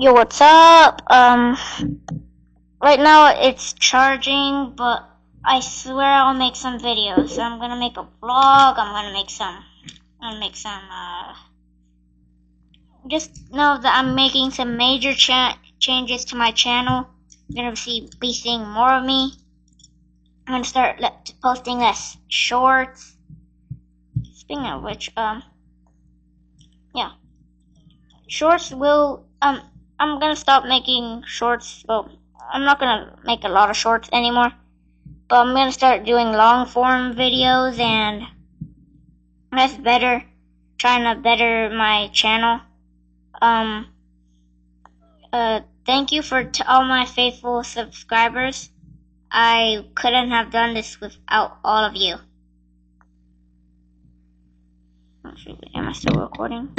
Yo, what's up? Right now it's charging, but I swear I'll make some videos. I'm gonna make a vlog. I'm gonna make some. Just know that I'm making some major changes to my channel. You're gonna be seeing more of me. I'm gonna start posting less shorts. Speaking of which, yeah, shorts will I'm gonna stop making shorts. Well, I'm not gonna make a lot of shorts anymore, but I'm gonna start doing long form videos, and that's better. Trying to better my channel. Thank you for all my faithful subscribers. I couldn't have done this without all of you. Am I still recording?